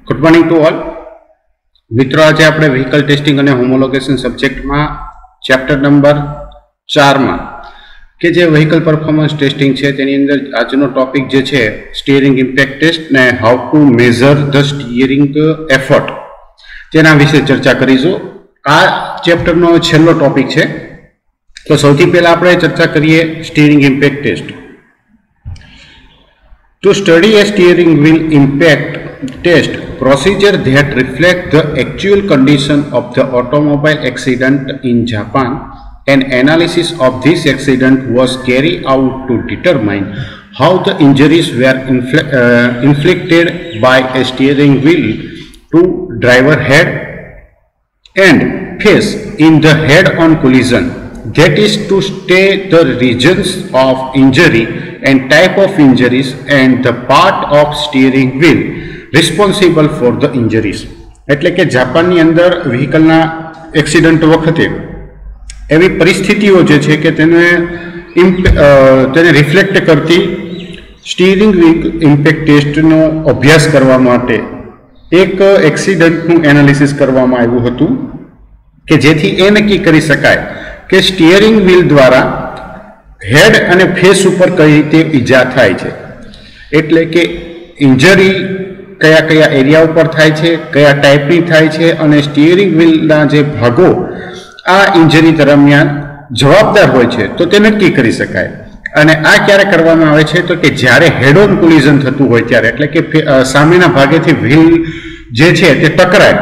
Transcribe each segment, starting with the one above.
Good morning to all मित्रों। आज आपणे व्हीकल टेस्टिंग અને હોમોલોગેશન સબ્જેક્ટમાં ચેપ્ટર નંબર 4 માં કે જે વ્હીકલ પરફોર્મન્સ ટેસ્ટિંગ છે તેની અંદર આજનો ટોપિક જે છે સ્ટીયરિંગ ઇમ્પેક્ટ ટેસ્ટ ને how to measure the steering effort તેના વિશે ચર્ચા કરીશું। આ ચેપ્ટરનો છેલ્લો ટોપિક છે, તો સૌથી પહેલા આપણે ચર્ચા કરીએ steering impact test. To study a steering wheel impact test procedure that reflect the actual condition of the automobile accident in Japan, an analysis of this accident was carried out to determine how the injuries were inflicted by a steering wheel to driver head and face in the head-on collision, that is to state the regions of injury and type of injuries and the part of steering wheel responsible for the injuries। એટલે કે જાપાનની અંદર વ્હીકલના accident વખતે એવી પરિસ્થિતિઓ જે છે કે તેને રિફ્લેક્ટ કરતી સ્ટીયરિંગ વ્હીલ ઇમ્પેક્ટ ટેસ્ટનો અભ્યાસ કરવા માટે એક એક્સિડન્ટનું એનાલિસિસ કરવામાં આવ્યું હતું કે જેથી એ નક્કી કરી શકાય કે સ્ટીયરિંગ વ્હીલ દ્વારા हेड અને फेस पर कई रीते ईजा थाय छे, एटले के इंजरी कया कया एरिया पर थाय छे, कया टाइपनी थाय छे अने स्टीयरिंग व्हीलना जे भागो आ इंजरी दरमियान जवाबदार होय छे तो ते नक्की करी शकाय। अने आ क्यारे करवामां आवे छे तो के ज्यारे हेड ऑन कोलिजन थतुं होय त्यारे, एटले के सामेना भागेथी व्हील जे छे ते टकराय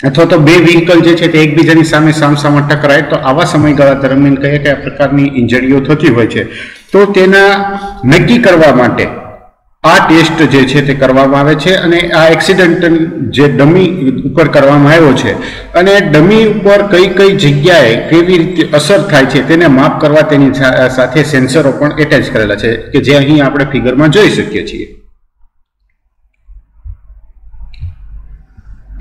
अथवा तो बे व्हीकल जे छे ते एकबीजानी सामे सामसामे टकराय तो आवा समयगाळा दरमियान कया कया प्रकारनी इंजरीओ थती होय छे तो तेना नक्की करवा माटे आ टेस्ट जे छे ते करवामां आवे छे। अने आ एक्सिडेंट जे डमी उपर करवामां आव्यो छे अने डमी उपर कई कई जग्याए केवी रीते असर थाय छे तेने माप करवा तेनी साथे सेन्सरो पण एटेच करेला छे के जे અહીં આપણે ફિગરમાં જોઈ શકીએ છીએ।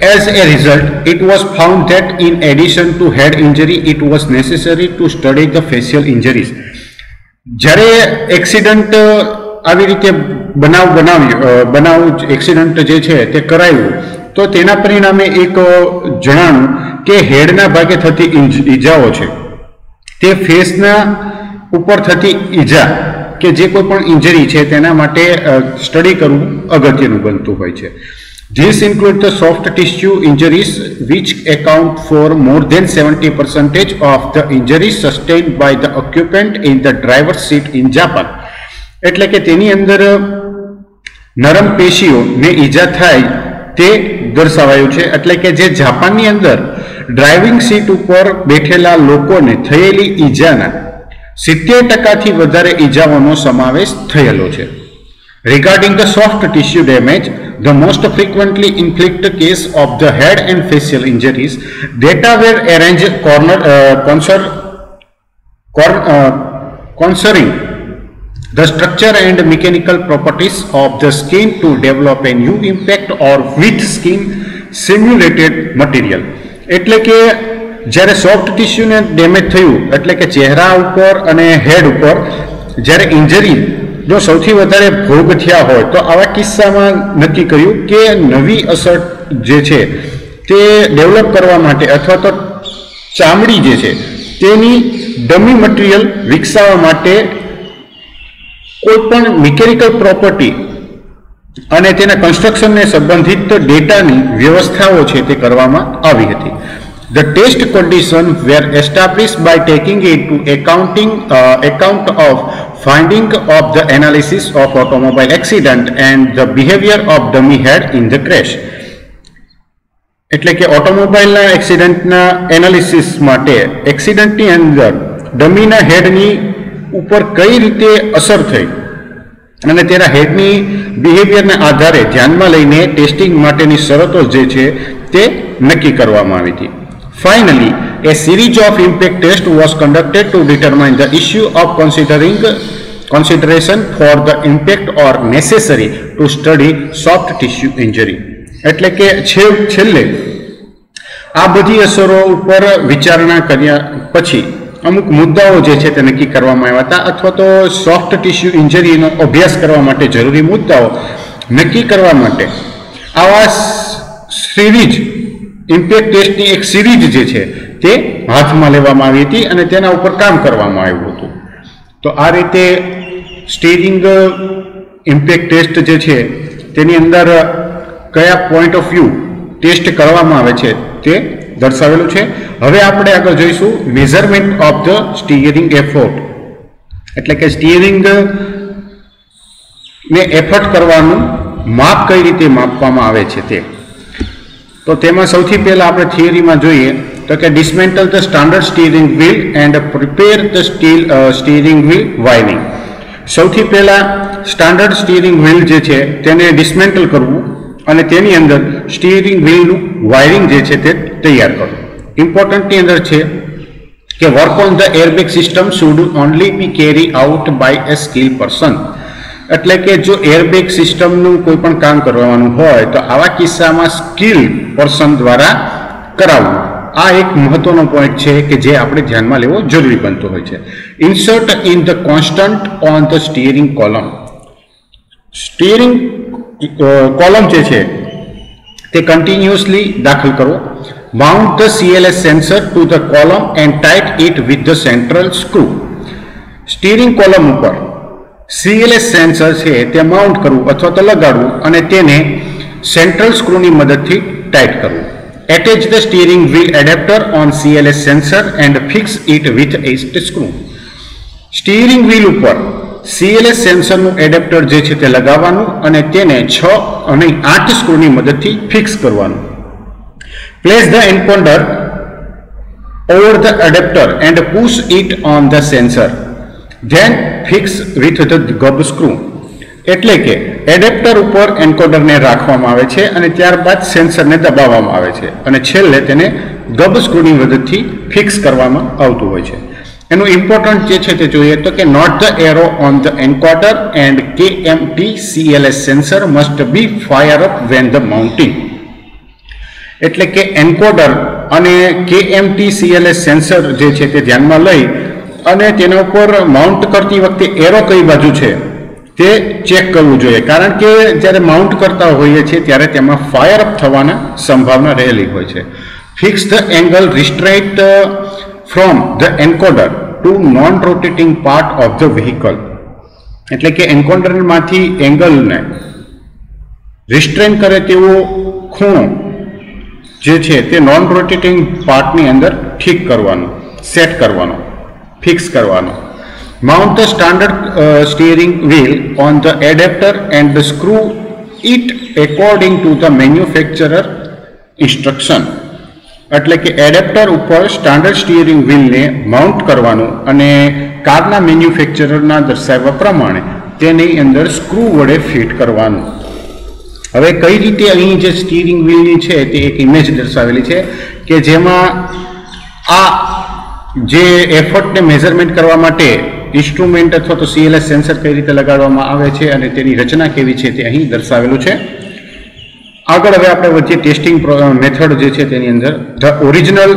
As a result, it was found that in addition to head injury, it was necessary to study the facial injuries। જ્યારે એક્સિડન્ટ આવી રીતે બનાવ એક્સિડન્ટ જે છે તે કરાયું તો તેના પરિણામે એક જણાયું કે હેડના ભાગે થતી ઈજાઓ છે તે ફેસના ઉપર થતી ઈજા કે જે કોઈ પણ ઇન્જરી છે તેના માટે સ્ટડી કરવું અગત્યનું બનતું હોય છે। These include the soft tissue injuries, which account for more than 70% of the injuries sustained by the occupant in the driver's seat in Japan। એટલે કે તેની અંદર નરમ પેશીઓ ને ઈજા થાય તે દર્શાવાયું છે। એટલે કે જે જાપાનની અંદર ડ્રાઇવિંગ સીટ ઉપર બેઠેલા લોકોને થયેલી ઈજાના 70% વધારે ઈજાઓનો સમાવેશ થયેલો છે। Regarding the soft tissue damage, the most frequently inflicted case of the head and facial injuries, data were arranged concerning the structure and mechanical properties of the skin to develop a new impact or with skin simulated material। એટલે કે જ્યારે soft ટિશ્યુને damage થયું એટલે કે ચહેરા ઉપર અને હેડ ઉપર જ્યારે ઇન્જરી जो સૌથી વધારે ભોગ થયા હોય તો આવા કિસ્સામાં નક્કી કર્યું કે નવી અસર જે છે તે ડેવલપ કરવા માટે અથવા તો ચામડી જે છે તેની ડમી મટીરિયલ વિકસાવવા માટે કોઈપણ મિકેનિકલ પ્રોપર્ટી અને તેના કન્સ્ટ્રક્શનને સંબંધિત ડેટાની વ્યવસ્થાઓ છે તે કરવામાં આવી હતી। The test conditions were established by taking into account of finding of the analysis of automobile accident and the behavior of dummy head in the crash। એટલે કે ઓટોમોબાઈલના એક્સિડન્ટના એનાલિસિસ માટે એક્સિડન્ટની અંદર ડમીના હેડની ઉપર કઈ રીતે અસર થઈ અને તેના હેડની બિહેવિયરના આધારે ધ્યાનમાં લઈને ટેસ્ટિંગ માટેની શરતો જે છે તે નક્કી કરવામાં આવી હતી। Finally, a series of impact tests was conducted to determine the issue of consideration for the impact or necessary to study soft tissue injury। એટલે કે છેલ્લે આ બધી અસરો ઉપર વિચારણા કર્યા પછી અમુક મુદ્દાઓ જે છે તે નક્કી કરવામાં આવ્યા હતા અથવા તો સોફ્ટ ટિશ્યુ ઇન્જરીનો અભ્યાસ કરવા માટે જરૂરી મુદ્દાઓ નક્કી કરવા માટે આવા સિરીઝ ઇમ્પેક્ટ ટેસ્ટની એક સિરીઝ જે છે તે હાથમાં લેવામાં આવી હતી અને તેના ઉપર કામ કરવામાં આવ્યું હતું. તો આ રીતે સ્ટીરિંગ ઇમ્પેક્ટ ટેસ્ટ જે છે તેની અંદર કયા પોઈન્ટ ઓફ વ્યૂ ટેસ્ટ કરવામાં આવે છે તે દર્શાવેલું છે. હવે આપણે આગળ જોઈશું measurement of the steering effort, એટલે કે સ્ટીયરિંગ ને એફર્ટ કરવાનું માપ કઈ રીતે માપવામાં આવે છે તે. તો તેમાં સૌથી પહેલા આપણે થિયરીમાં જોઈએ તો કે dismantle the standard steering wheel and prepare the steering wheel wiring. સૌથી પહેલા સ્ટાન્ડર્ડ સ્ટીયરિંગ વ્હીલ જે છે તેને ડિસમેન્ટલ કરવું અને તેની અંદર સ્ટીયરિંગ વ્હીલનું વાયરિંગ જે છે તે તૈયાર કરવું. ઇમ્પોર્ટન્ટની અંદર છે કે work on the airbag system should only be carry out by a skill person. એટલે કે જો એરબેગ સિસ્ટમનું કોઈ પણ કામ કરવાનું હોય તો આવા કિસ્સામાં સ્કિલ પર્સન દ્વારા કરાવવું. આ એક મહત્વનો પોઈન્ટ છે કે જે આપણે ધ્યાનમાં લેવો જરૂરી બનતો હોય છે. Insert in the constant on the steering column. Steering column જે છે તે કન્ટિન્યુઅસલી દાખલ કરો. Mount the CLS sensor to the column and tight it with the central screw. Steering column ઉપર CLS સેન્સર છે તે માઉન્ટ કરવું અથવા તો લગાડવું અને તેને સેન્ટ્રલ સ્ક્રૂની મદદથી ટાઈટ કરવું. Attach the steering wheel adapter on CLS sensor and fix it with a screw. Steering wheel ઉપર CLS સેન્સરનું એડેપ્ટર જે છે તે લગાવવાનું અને તેને 6 અને 8 સ્ક્રૂની મદદથી ફિક્સ કરવાનું. Place the encoder over the adapter and push it on the sensor then fix with the grub screw. એટલે કે એડેપ્ટર ઉપર એન્કોડરને રાખવામાં આવે છે અને ત્યારબાદ સેન્સરને દબાવવામાં આવે છે અને છેલ્લે તેને ગબ સ્ક્રૂની મદદથી ફિક્સ કરવામાં આવતું હોય છે. એનું ઇમ્પોર્ટન્ટ જે છે તે જોઈએ તો કે note the arrow on the encoder and KMT CLS sensor must be fire up when the mounting. એટલે કે એન્કોડર અને KMT CLS સેન્સર જે છે તે ધ્યાનમાં લઈ અને તેના ઉપર માઉન્ટ કરતી વખતે એરો કઈ બાજુ છે તે ચેક કરવું જોઈએ, કારણ કે જ્યારે માઉન્ટ કરતા હોઈએ છીએ ત્યારે તેમાં ફાયર અપ થવાના સંભાવના રહેલી હોય છે. Fix the angle restraint from the encoder to non rotating part of the vehicle. એટલે કે એન્કોડરમાંથી એંગલને રિસ્ટ્રેન કરે તેવો ખૂણો જે છે તે નોન રોટેટિંગ પાર્ટની અંદર ઠીક કરવાનો, સેટ કરવાનો, ફિક્સ કરવાનો. Mount the standard steering wheel on the adapter and screw it according to the manufacturer instruction. એટલે કે એડેપ્ટર ઉપર સ્ટાન્ડર્ડ સ્ટીયરિંગ વ્હીલને માઉન્ટ કરવાનું અને કારના મેન્યુફેક્ચરરના દર્શાવ્યા પ્રમાણે તેની અંદર સ્ક્રૂ વડે ફિટ કરવાનું. હવે કઈ રીતે અહીં જે સ્ટીયરિંગ વ્હીલની છે તે એક ઇમેજ દર્શાવેલી છે કે જેમાં આ જે એફર્ટને મેઝરમેન્ટ કરવા માટે ઇન્સ્ટ્રુમેન્ટ અથવા તો CLS સેન્સર કઈ રીતે લગાડવામાં આવે છે અને તેની રચના કેવી છે તે અહીં દર્શાવેલું છે. આગળ હવે આપણે વચ્ચે ટેસ્ટિંગ મેથડ જે છે તેની અંદર the original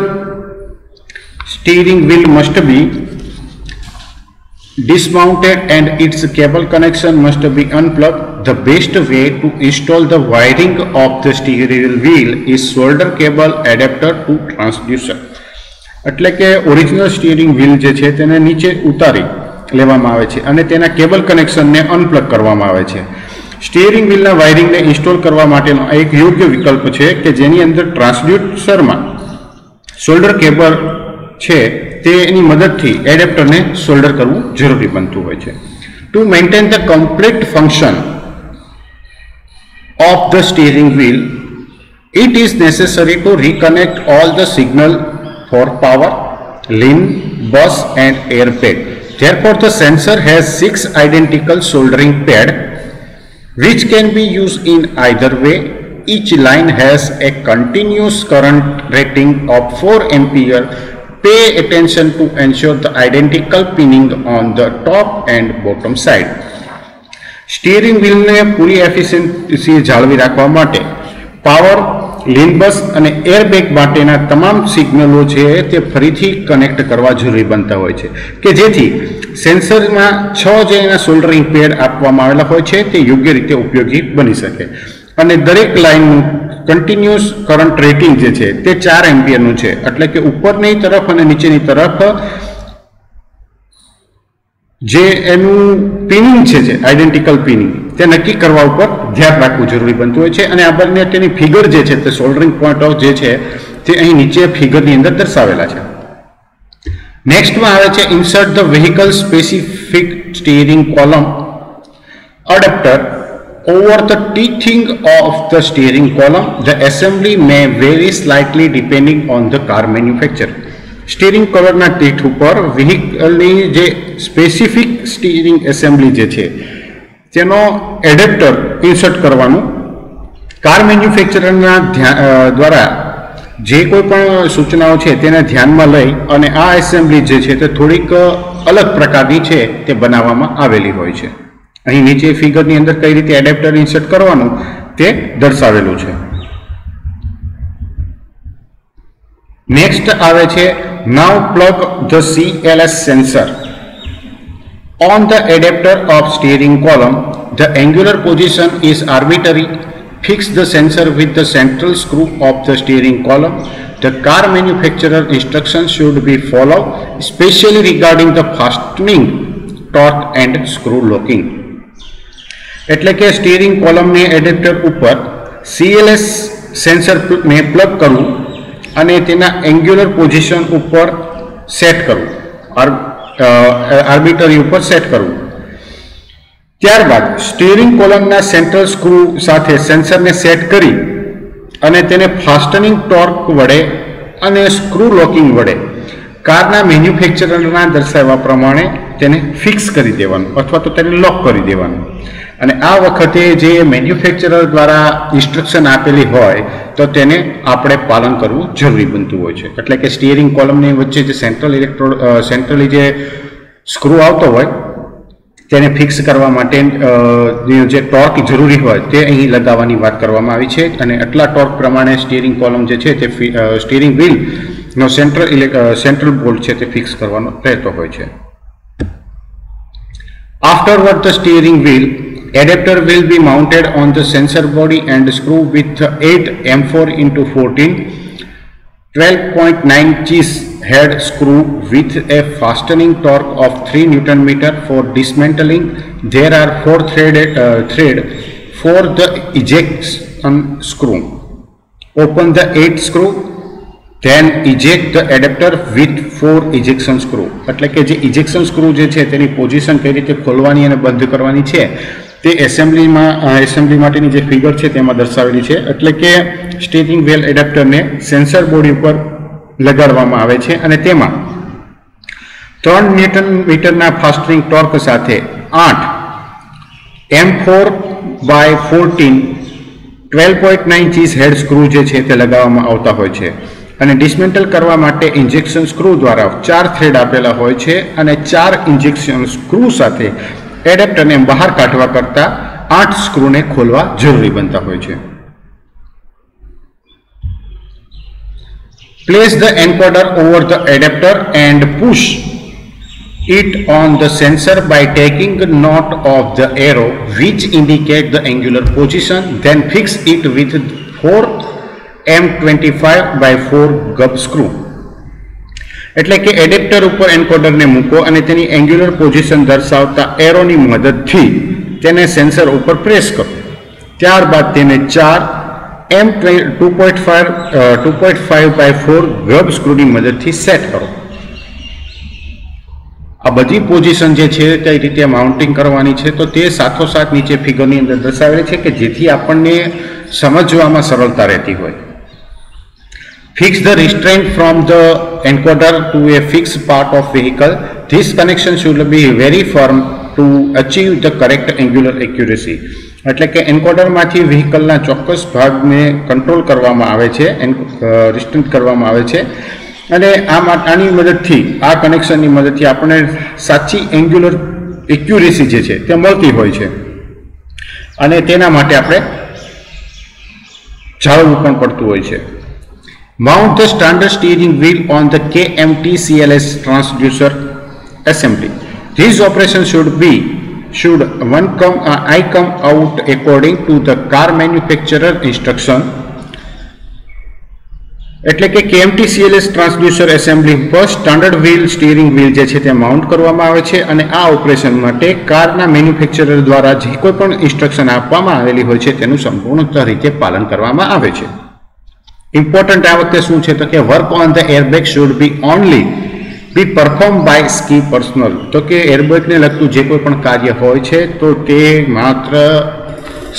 steering wheel must be dismounted and its cable connection must be unplugged. The best way to install the wiring of the steering wheel is solder cable adapter to transducer. એટલે કે original steering wheel જે છે તેને નીચે ઉતારી લેવામાં આવે છે અને તેના કેબલ કનેક્શનને અનપ્લગ કરવામાં આવે છે. સ્ટીયરિંગ વ્હીલના વાયરિંગને ઇન્સ્ટોલ કરવા માટેનો એક યોગ્ય વિકલ્પ છે કે જેની અંદર ટ્રાન્સડ્યુસરમાં સોલ્ડર કેબલ છે તેની મદદથી એડેપ્ટરને સોલ્ડર કરવું જરૂરી બનતું હોય છે. To maintain the complete function of the steering wheel it is necessary to reconnect all the signal for power, lean, bus and airbag. Therefore, the sensor has 6 identical soldering pads which can be used in either way. Each line has a continuous current rating of 4 ampere. Pay attention to ensure the identical pinning on the top and bottom side. Steering વ્હીલને પૂરી efficiency જાળવી રાખવા માટે power, લીન બસ અને airbag માટેના તમામ સિગ્નલો છે તે ફરીથી કનેક્ટ કરવા જરૂરી બનતા હોય છે કે જેથી સેન્સરમાં 6 જે એના સોલ્ડરિંગ પેડ આપવામાં આવેલા હોય છે તે યોગ્ય રીતે ઉપયોગી બની શકે. અને દરેક લાઇનનું કન્ટિન્યુઅસ કરંટ રેટિંગ જે છે તે 4 એમ્પિયરનું છે, એટલે કે ઉપરની તરફ અને નીચેની તરફ જે એનું પિનિંગ છે આઇડેન્ટિકલ પિનિંગ તે નક્કી કરવા ઉપર ધ્યાન રાખવું જરૂરી બનતું હોય છે. અને આ બંને તેની ફિગર જે છે તે સોલ્ડરિંગ પોઈન્ટ ઓફ જે છે તે અહીં નીચે ફિગરની અંદર દર્શાવેલા છે. નેક્સ્ટમાં આવે છે insert the vehicle specific steering column adapter over the teething of the steering column. The assembly may vary slightly depending on the car manufacturer. Steering કોલમના ટીથ ઉપર વ્હીકલની જે સ્પેસિફિક સ્ટીયરિંગ એસેમ્બલી જે છે તેનો એડેપ્ટર ઇન્સર્ટ કરવાનું car મેન્યુફેક્ચરરના દ્વારા જે કોઈ પણ સૂચનાઓ છે તેને ધ્યાનમાં લઈ અને આ એસેમ્બલી જે છે તે થોડીક અલગ પ્રકારની છે તે બનાવવામાં આવેલી હોય છે. અહીં નીચે ફિગરની અંદર કઈ રીતે એડેપ્ટર ઇન્સર્ટ કરવાનું તે દર્શાવેલું છે. નેક્સ્ટ આવે છે now plug the CLS sensor on the adapter of steering column. The angular position is arbitrary. Fix the sensor with the central screw of the steering column. The car manufacturer instructions should be followed, especially regarding the fastening, torque and screw locking. એટલે કે steering કોલમને adapter ઉપર CLS સેન્સરને plug કરવું અને તેના angular position ઉપર set કરવું, arbitrary ઉપર સેટ કરવું. ત્યારબાદ સ્ટીયરિંગ કોલમના સેન્ટ્રલ સ્ક્રૂ સાથે સેન્સરને સેટ કરી અને તેને ફાસ્ટનિંગ ટોર્ક વડે અને સ્ક્રૂ લોકિંગ વડે કારના મેન્યુફેક્ચરરના દર્શાવ્યા પ્રમાણે તેને ફિક્સ કરી દેવાનું અથવા તો તેને લોક કરી દેવાનું. અને આ વખતે જે મેન્યુફેક્ચરર દ્વારા ઇન્સ્ટ્રક્શન આપેલી હોય તો તેને આપણે પાલન કરવું જરૂરી બનતું હોય છે. એટલે કે સ્ટીયરિંગ કોલમની વચ્ચે જે સેન્ટ્રલી જે સ્ક્રૂ આવતો હોય તેને ફિક્સ કરવા માટે જે ટોર્ક જરૂરી હોય તે અહીં લગાવવાની વાત કરવામાં આવી છે. અને આટલા ટોર્ક પ્રમાણે સ્ટીયરિંગ કોલમ જે છે તે સ્ટીયરિંગ વ્હીલનો સેન્ટ્રલ બોલ્ટ છે તે ફિક્સ કરવાનો રહેતો હોય છે. Afterward, the steering wheel adapter will be mounted on the sensor body and screw with 8 M4 into 14 12.9 inches head screw with a fastening torque of 3 Newton meter. For dismantling, there are 4 thread for the ejection screw. Open the 8th screw, then eject the adapter with 4 ejection screw. એટલે કે જે ejection screw જે છે તેની position કઈ રીતે ખોલવાની અને બંધ કરવાની છે તે એસેમ્બલી માટેની જે ફિગર છે તેમાં દર્શાવેલી છે. એટલે કે સ્ટીયરિંગ વ્હીલ એડેપ્ટરને સેન્સર બોડી ઉપર લગાડવામાં આવે છે અને તેમાં 3 ન્યૂટન મીટરના ફાસ્ટનિંગ ટોર્ક સાથે 8 M4/14 12.9 ઇંચ હેડ સ્ક્રૂ જે છે તે લગાવવામાં આવતા હોય છે. અને ડિસમેન્ટલ કરવા માટે ઇન્જેક્શન સ્ક્રૂ દ્વારા 4 થ્રેડ આપેલા હોય છે અને 4 ઇન્જેક્શન સ્ક્રૂ સાથે એડેપ્ટરને બહાર કાઢવા કરતા 8 સ્ક્રૂને ખોલવા જરૂરી બનતા હોય છે. Place the encoder over the adapter and push it on the sensor by taking note of the arrow which indicate the angular position. Then fix it with 4 M25/4 gub screw. એટલે કે એડેપ્ટર ઉપર એન્કોડરને મૂકો અને તેની angular position દર્શાવતા એરોની મદદથી તેને sensor ઉપર પ્રેસ કરો. ત્યારબાદ તેને 4 M2.5/4 ગબ સ્ક્રૂની મદદથી સેટ કરો. આ બધી પોઝિશન જે છે તે રીતે માઉન્ટિંગ કરવાની છે તો તે સાથોસાથ નીચે ફિગરની અંદર દર્શાવેલી છે કે જેથી આપણને સમજવામાં સરળતા રહેતી હોય. Fix the restraint from the encoder to a fixed part of vehicle. This connection should be very firm to achieve the correct angular accuracy. એટલે કે એન્કોડરમાંથી વ્હીકલના ચોક્કસ ભાગને કંટ્રોલ કરવામાં આવે છે, રિસ્ટ્રેન્ટ કરવામાં આવે છે અને આની મદદથી આ કનેક્શનની મદદથી આપણને સાચી એંગ્યુલર એક્યુરેસી જે છે તે મળતી હોય છે અને તેના માટે આપણે જાળવવું પણ પડતું હોય છે. Mount the standard steering wheel on the KMT CLS transducer assembly. This operation should be should I come out according to the car manufacturer instruction. એટલે કે KMT-CLS ટ્રાન્સડ્યુસર એસેમ્બલી પર સ્ટાન્ડર્ડ વ્હીલ સ્ટીરિંગ વ્હીલ જે છે તે mount કરવામાં આવે છે અને આ ઓપરેશન માટે કારના મેન્યુફેક્ચરર દ્વારા જે કોઈ પણ ઇન્સ્ટ્રક્શન આપવામાં આવેલી હોય છે તેનું સંપૂર્ણ રીતે પાલન કરવામાં આવે છે. ઇમ્પોર્ટન્ટ આ વખતે શું છે તો કે work on the airbag should be only be perform by skill personal. તો કે એરબેગને લગતું જે કોઈ પણ કાર્ય હોય છે તો તે માત્ર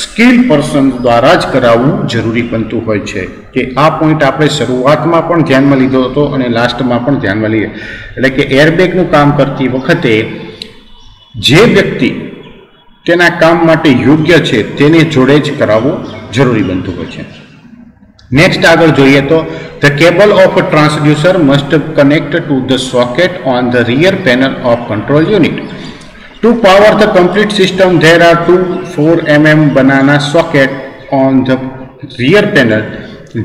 સ્કિલ પર્સન દ્વારા જ કરાવવું જરૂરી બનતું હોય છે. કે આ પોઈન્ટ આપણે શરૂઆતમાં પણ ધ્યાનમાં લીધો હતો અને લાસ્ટમાં પણ ધ્યાનમાં લઈએ. એટલે કે એરબેગનું કામ કરતી વખતે જે વ્યક્તિ તેના કામ માટે યોગ્ય છે તેને જોડે જ કરાવવું જરૂરી બનતું હોય છે. નેક્સ્ટ આગળ જોઈએ તો the cable of transducer must connect to the socket on the rear panel of control unit. To power the complete system, there are two 4 mm banana sockets on the rear panel.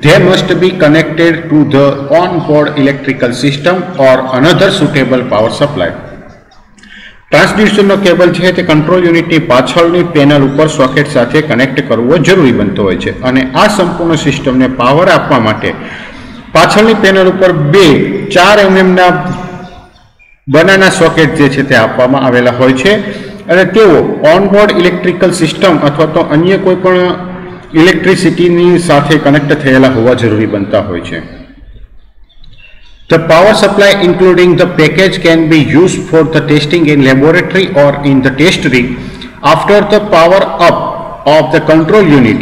They must be connected to the on-board electrical system or another suitable power supply. ટ્રાન્સડ્યુસરનો cable છે તે control યુનિટની પાછળની panel ઉપર socket સાથે connect કરવો જરૂરી બનતો હોય છે અને આ સંપૂર્ણ સિસ્ટમને પાવર આપવા માટે પાછળની પેનલ ઉપર 4 mm ના બનાના સોકેટ જે છે તે આપવામાં આવેલા હોય છે અને તેઓ ઓનબોર્ડ ઇલેક્ટ્રિકલ સિસ્ટમ અથવા તો અન્ય કોઈ પણ ઇલેક્ટ્રિસિટીની સાથે કનેક્ટ થયેલા હોવા જરૂરી બનતા હોય છે. The power supply including the package can be used for the testing in laboratory or in the test rig. After the power up of the control unit,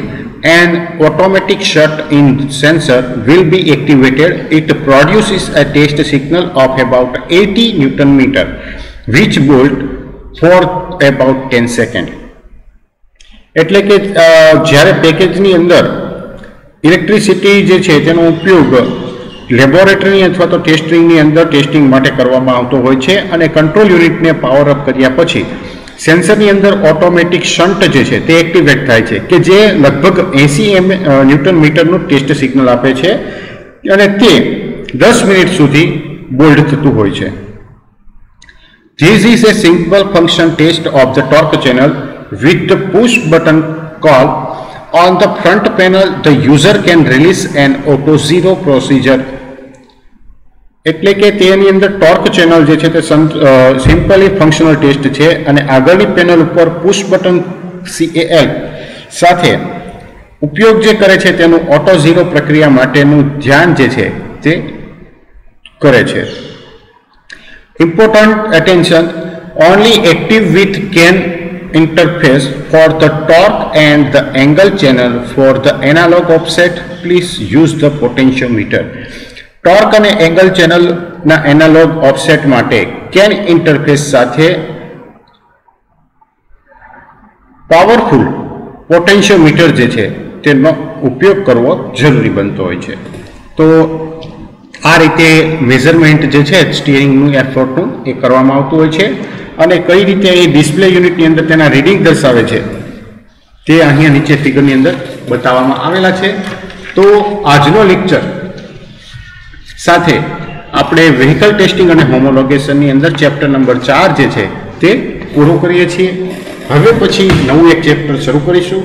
an automatic shut-in sensor will be activated. It produces a test signal of about 80 Newton meter, which bolt for about 10 seconds. એટલે કે જ્યારે પેકેજની અંદર electricity જે છે તેનો ઉપયોગ laboratory અથવા તો ટેસ્ટિંગની અંદર ટેસ્ટિંગ માટે કરવામાં આવતો હોય છે અને કંટ્રોલ યુનિટને પાવર અપ કર્યા પછી સેન્સરની અંદર ઓટોમેટિક શન્ટ જે છે તે એક્ટિવેટ થાય છે કે જે લગભગ 80 ન્યૂટન મીટરનું ટેસ્ટ સિગ્નલ આપે છે અને તે 10 મિનિટ સુધી બોલ્ડ થતું હોય છે. This is a simple function test of the torque channel with the push button call. On the front panel, the user can release an auto zero procedure. એટલે કે તેની અંદર ટોર્ક ચેનલ જે છે તે સિમ્પલી ફંક્શનલ ટેસ્ટ છે અને આગળની પેનલ ઉપર પુશ બટન CAL સાથે ઉપયોગ જે કરે છે તેનું ઓટો ઝીરો પ્રક્રિયા માટેનું ધ્યાન જે છે તે કરે છે. Important attention, only active with can interface for the torque and the angle channel. For the analog offset, please use the potentiometer. Torque અને એંગલ ચેનલના એનાલોગ ઓફસેટ માટે કેન ઇન્ટરફેસ સાથે પાવરફુલ પોટેન્શિયોમીટર જે છે તેનો ઉપયોગ કરવો જરૂરી બનતો હોય છે. તો આ રીતે મેઝરમેન્ટ જે છે સ્ટીયરિંગનું એરફ્લોનું એ કરવામાં આવતું હોય છે અને કઈ રીતે એ ડિસ્પ્લે યુનિટની અંદર તેના રીડિંગ દર્શાવે છે તે અહીંયા નીચે ફિગરની અંદર બતાવવામાં આવેલા છે. તો આજનો લેક્ચર સાથે આપણે વ્હીકલ ટેસ્ટિંગ અને હોમોલોગેશનની અંદર ચેપ્ટર નંબર 4 જે છે તે પૂરું કરીએ છીએ. હવે પછી નવું એક ચેપ્ટર શરૂ કરીશું.